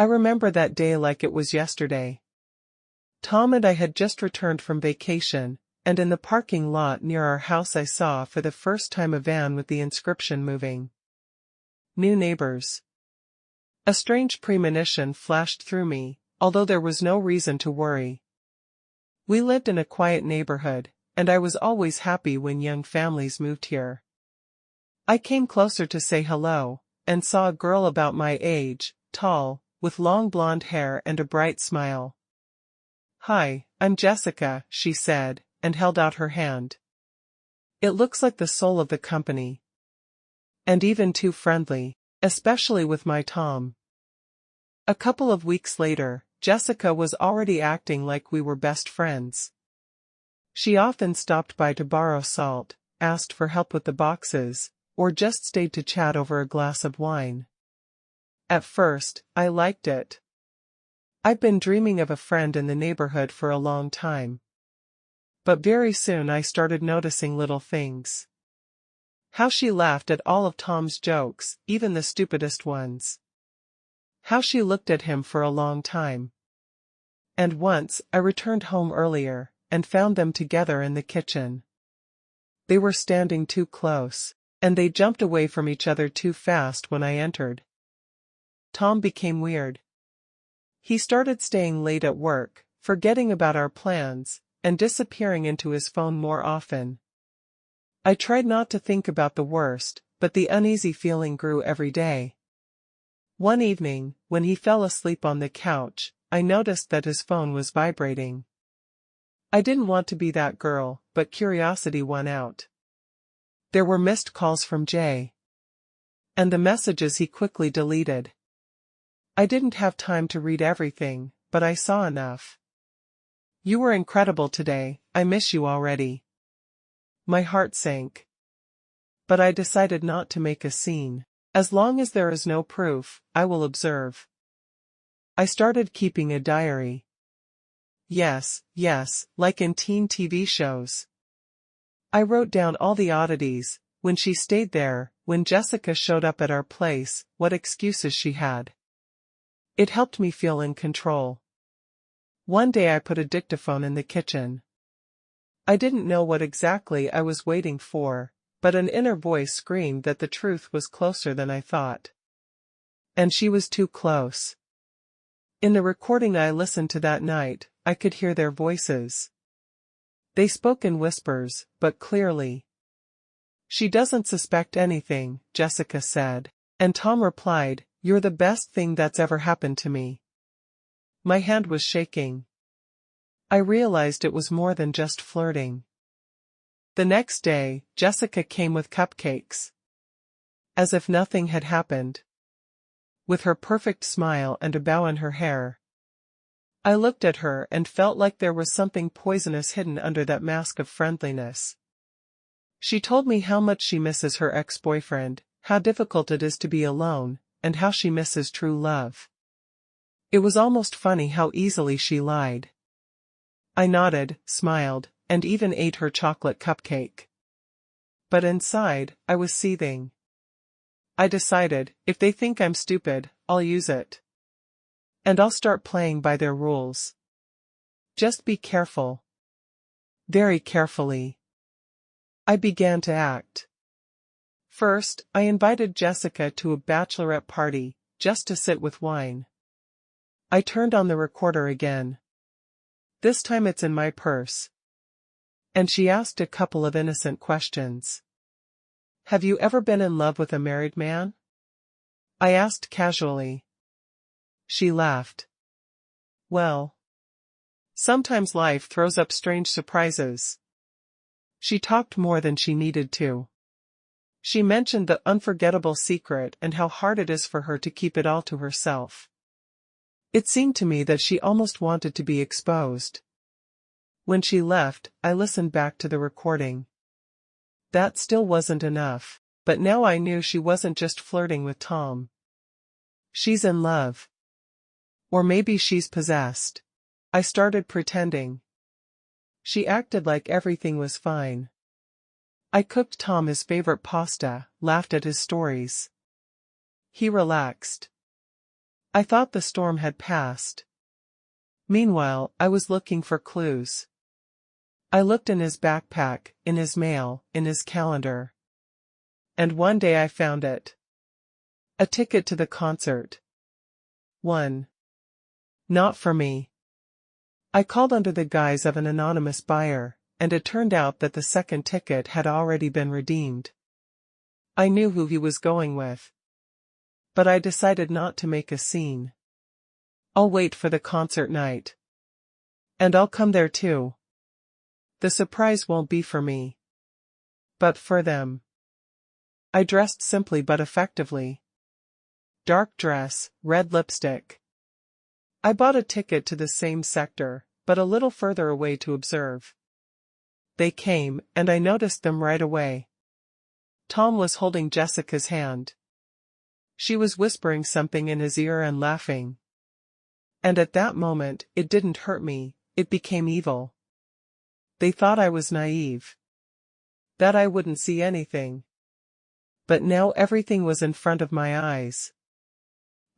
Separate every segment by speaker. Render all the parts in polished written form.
Speaker 1: I remember that day like it was yesterday. Tom and I had just returned from vacation, and in the parking lot near our house I saw for the first time a van with the inscription "Moving." New neighbors. A strange premonition flashed through me, although there was no reason to worry. We lived in a quiet neighborhood, and I was always happy when young families moved here. I came closer to say hello, and saw a girl about my age, tall, with long blonde hair and a bright smile. "Hi, I'm Jessica," she said, and held out her hand. It looks like the soul of the company. And even too friendly, especially with my Tom. A couple of weeks later, Jessica was already acting like we were best friends. She often stopped by to borrow salt, asked for help with the boxes, or just stayed to chat over a glass of wine. At first, I liked it. I'd been dreaming of a friend in the neighborhood for a long time. But very soon I started noticing little things. How she laughed at all of Tom's jokes, even the stupidest ones. How she looked at him for a long time. And once, I returned home earlier, and found them together in the kitchen. They were standing too close, and they jumped away from each other too fast when I entered. Tom became weird. He started staying late at work, forgetting about our plans, and disappearing into his phone more often. I tried not to think about the worst, but the uneasy feeling grew every day. One evening, when he fell asleep on the couch, I noticed that his phone was vibrating. I didn't want to be that girl, but curiosity won out. There were missed calls from Jay. And the messages he quickly deleted. I didn't have time to read everything, but I saw enough. "You were incredible today, I miss you already." My heart sank. But I decided not to make a scene. As long as there is no proof, I will observe. I started keeping a diary. Yes, like in teen TV shows. I wrote down all the oddities, when she stayed there, when Jessica showed up at our place, what excuses she had. It helped me feel in control. One day I put a dictaphone in the kitchen. I didn't know what exactly I was waiting for, but an inner voice screamed that the truth was closer than I thought. And she was too close. In the recording I listened to that night, I could hear their voices. They spoke in whispers, but clearly. "She doesn't suspect anything," Jessica said, and Tom replied, "You're the best thing that's ever happened to me." My hand was shaking. I realized it was more than just flirting. The next day, Jessica came with cupcakes. As if nothing had happened. With her perfect smile and a bow in her hair. I looked at her and felt like there was something poisonous hidden under that mask of friendliness. She told me how much she misses her ex-boyfriend, how difficult it is to be alone, and how she misses true love. It was almost funny how easily she lied. I nodded, smiled, and even ate her chocolate cupcake. But inside, I was seething. I decided, if they think I'm stupid, I'll use it. And I'll start playing by their rules. Just be careful. Very carefully. I began to act. First, I invited Jessica to a bachelorette party, just to sit with wine. I turned on the recorder again. This time it's in my purse. And she asked a couple of innocent questions. "Have you ever been in love with a married man?" I asked casually. She laughed. "Well, sometimes life throws up strange surprises." She talked more than she needed to. She mentioned the unforgettable secret and how hard it is for her to keep it all to herself. It seemed to me that she almost wanted to be exposed. When she left, I listened back to the recording. That still wasn't enough, but now I knew she wasn't just flirting with Tom. She's in love. Or maybe she's possessed. I started pretending. She acted like everything was fine. I cooked Tom his favorite pasta, laughed at his stories. He relaxed. I thought the storm had passed. Meanwhile, I was looking for clues. I looked in his backpack, in his mail, in his calendar. And one day I found it. A ticket to the concert. One. Not for me. I called under the guise of an anonymous buyer, and it turned out that the second ticket had already been redeemed. I knew who he was going with. But I decided not to make a scene. I'll wait for the concert night. And I'll come there too. The surprise won't be for me. But for them. I dressed simply but effectively. Dark dress, red lipstick. I bought a ticket to the same sector, but a little further away to observe. They came, and I noticed them right away. Tom was holding Jessica's hand. She was whispering something in his ear and laughing. And at that moment, it didn't hurt me, it became evil. They thought I was naive. That I wouldn't see anything. But now everything was in front of my eyes.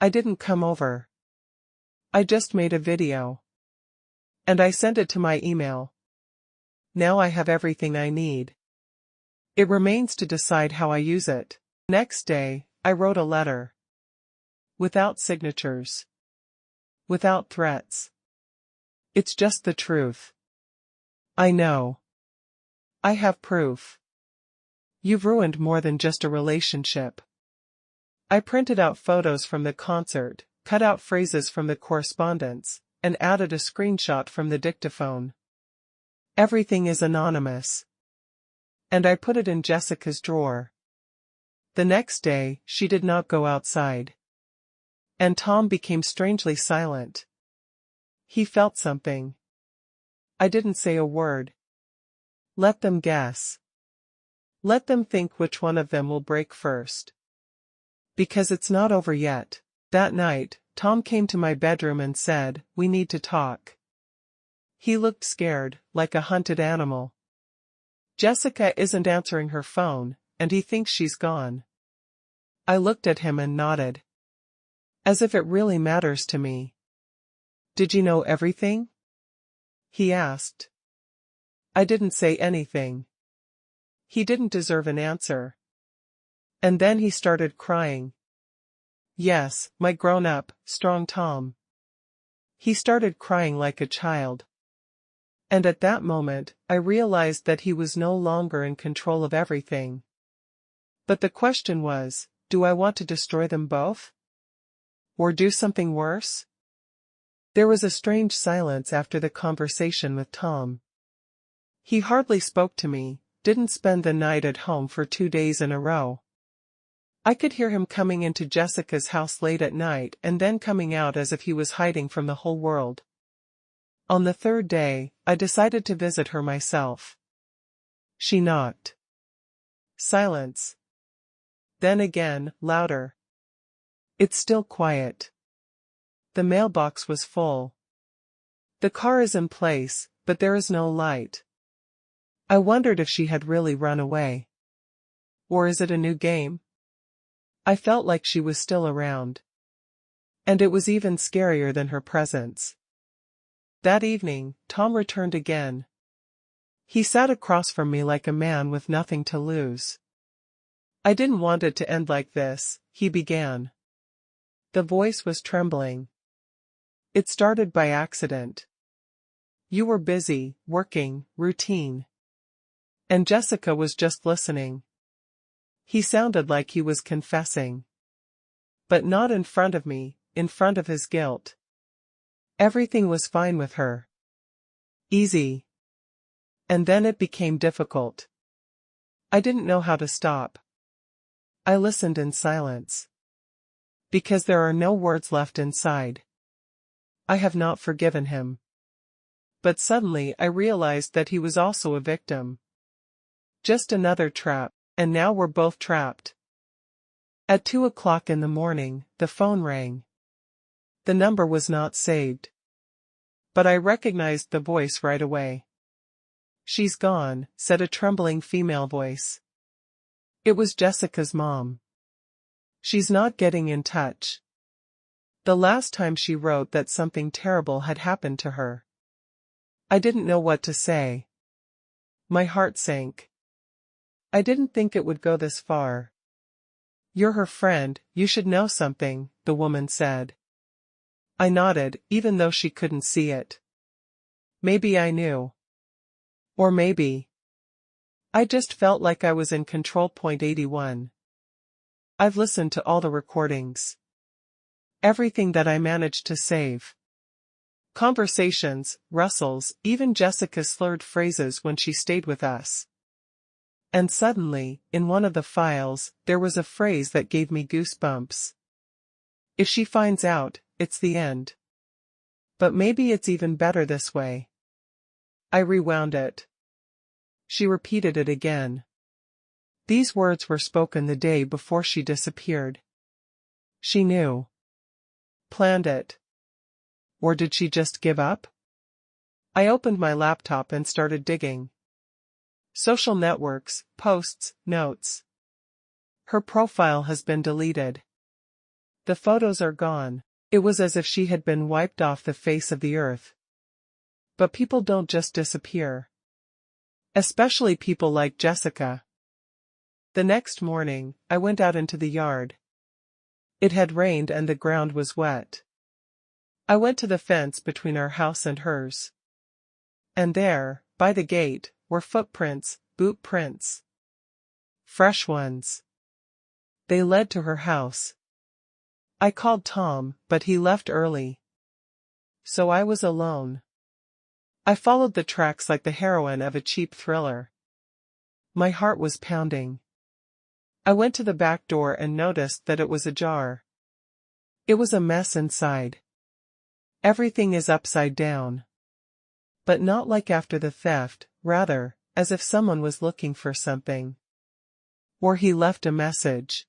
Speaker 1: I didn't come over. I just made a video. And I sent it to my email. Now I have everything I need. It remains to decide how I use it. Next day, I wrote a letter. Without signatures. Without threats. It's just the truth. I know. I have proof. You've ruined more than just a relationship. I printed out photos from the concert, cut out phrases from the correspondence, and added a screenshot from the dictaphone. Everything is anonymous. And I put it in Jessica's drawer. The next day, she did not go outside. And Tom became strangely silent. He felt something. I didn't say a word. Let them guess. Let them think which one of them will break first. Because it's not over yet. That night, Tom came to my bedroom and said, "We need to talk." He looked scared, like a hunted animal. Jessica isn't answering her phone, and he thinks she's gone. I looked at him and nodded. As if it really matters to me. "Did you know everything?" he asked. I didn't say anything. He didn't deserve an answer. And then he started crying. Yes, my grown-up, strong Tom. He started crying like a child. And at that moment, I realized that he was no longer in control of everything. But the question was, do I want to destroy them both? Or do something worse? There was a strange silence after the conversation with Tom. He hardly spoke to me, didn't spend the night at home for 2 days in a row. I could hear him coming into Jessica's house late at night and then coming out as if he was hiding from the whole world. On the third day, I decided to visit her myself. She knocked. Silence. Then again, louder. It's still quiet. The mailbox was full. The car is in place, but there is no light. I wondered if she had really run away. Or is it a new game? I felt like she was still around. And it was even scarier than her presence. That evening, Tom returned again. He sat across from me like a man with nothing to lose. I didn't want it to end like this, he began. The voice was trembling. It started by accident. You were busy, working, routine. And Jessica was just listening. He sounded like he was confessing. But not in front of me, in front of his guilt. Everything was fine with her. Easy. And then it became difficult. I didn't know how to stop. I listened in silence. Because there are no words left inside. I have not forgiven him. But suddenly I realized that he was also a victim. Just another trap, and now we're both trapped. At 2 o'clock in the morning, the phone rang. The number was not saved. But I recognized the voice right away. She's gone, said a trembling female voice. It was Jessica's mom. She's not getting in touch. The last time she wrote that something terrible had happened to her. I didn't know what to say. My heart sank. I didn't think it would go this far. "You're her friend, you should know something," the woman said. I nodded, even though she couldn't see it. Maybe I knew. Or maybe I just felt like I was in control. Point 81. I've listened to all the recordings. Everything that I managed to save. Conversations, Russell's, even Jessica's slurred phrases when she stayed with us. And suddenly, in one of the files, there was a phrase that gave me goosebumps. "If she finds out, it's the end. But maybe it's even better this way." I rewound it. She repeated it again. These words were spoken the day before she disappeared. She knew. Planned it. Or did she just give up? I opened my laptop and started digging. Social networks, posts, notes. Her profile has been deleted. The photos are gone. It was as if she had been wiped off the face of the earth. But people don't just disappear. Especially people like Jessica. The next morning, I went out into the yard. It had rained and the ground was wet. I went to the fence between our house and hers. And there, by the gate, were footprints, boot prints. Fresh ones. They led to her house. I called Tom, but he left early. So I was alone. I followed the tracks like the heroine of a cheap thriller. My heart was pounding. I went to the back door and noticed that it was ajar. It was a mess inside. Everything is upside down. But not like after the theft, rather, as if someone was looking for something. Or he left a message.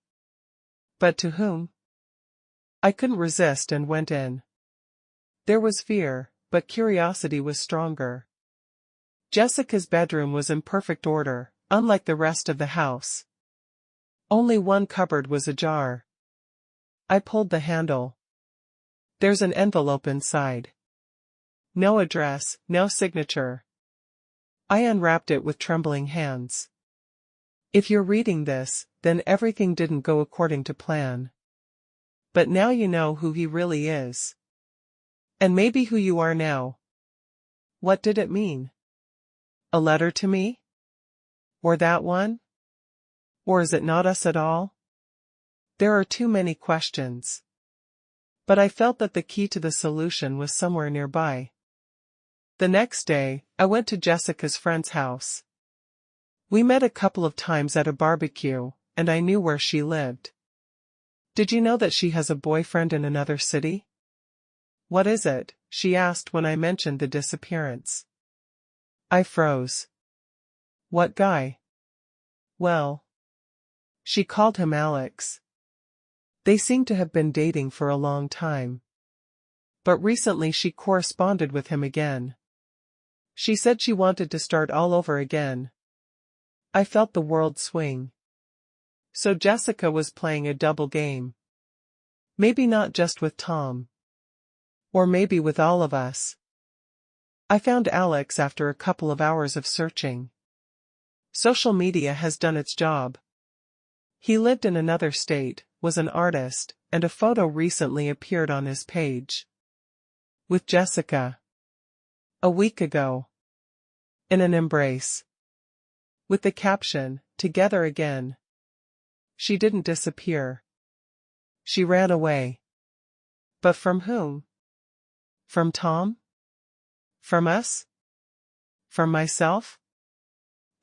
Speaker 1: But to whom? I couldn't resist and went in. There was fear, but curiosity was stronger. Jessica's bedroom was in perfect order, unlike the rest of the house. Only one cupboard was ajar. I pulled the handle. There's an envelope inside. No address, no signature. I unwrapped it with trembling hands. If you're reading this, then everything didn't go according to plan. But now you know who he really is. And maybe who you are now. What did it mean? A letter to me? Or that one? Or is it not us at all? There are too many questions. But I felt that the key to the solution was somewhere nearby. The next day, I went to Jessica's friend's house. We met a couple of times at a barbecue, and I knew where she lived. "Did you know that she has a boyfriend in another city?" "What is it?" she asked when I mentioned the disappearance. I froze. "What guy?" "Well." She called him Alex. They seem to have been dating for a long time. But recently she corresponded with him again. She said she wanted to start all over again. I felt the world swing. So Jessica was playing a double game. Maybe not just with Tom. Or maybe with all of us. I found Alex after a couple of hours of searching. Social media has done its job. He lived in another state, was an artist, and a photo recently appeared on his page. With Jessica. A week ago. In an embrace. With the caption, "Together again." She didn't disappear. She ran away. But from whom? From Tom? From us? From myself?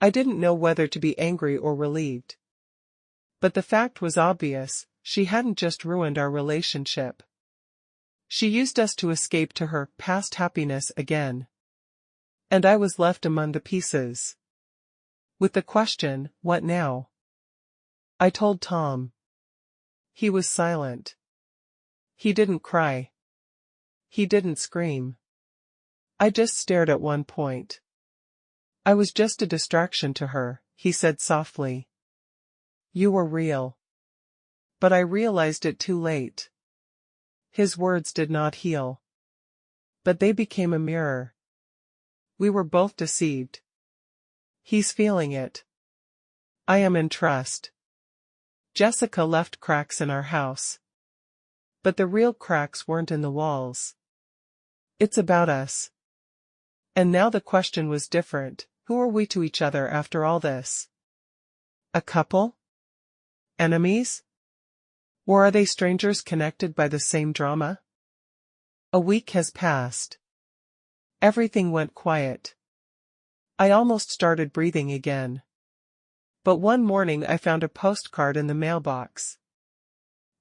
Speaker 1: I didn't know whether to be angry or relieved. But the fact was obvious, she hadn't just ruined our relationship. She used us to escape to her past happiness again. And I was left among the pieces. With the question, what now? I told Tom. He was silent. He didn't cry. He didn't scream. I just stared at one point. "I was just a distraction to her," he said softly. "You were real." But I realized it too late. His words did not heal. But they became a mirror. We were both deceived. He's feeling it. I am in trust. Jessica left cracks in our house. But the real cracks weren't in the walls. It's about us. And now the question was different. Who are we to each other after all this? A couple? Enemies? Or are they strangers connected by the same drama? A week has passed. Everything went quiet. I almost started breathing again. But one morning I found a postcard in the mailbox.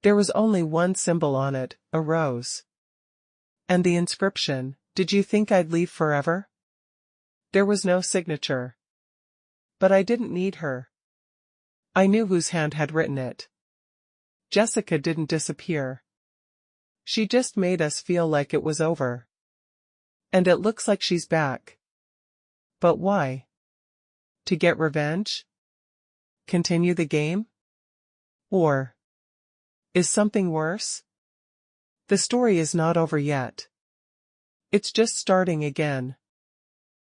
Speaker 1: There was only one symbol on it, a rose. And the inscription, "Did you think I'd leave forever?" There was no signature. But I didn't need her. I knew whose hand had written it. Jessica didn't disappear. She just made us feel like it was over. And it looks like she's back. But why? To get revenge? Continue the game? Or is something worse? The story is not over yet. It's just starting again.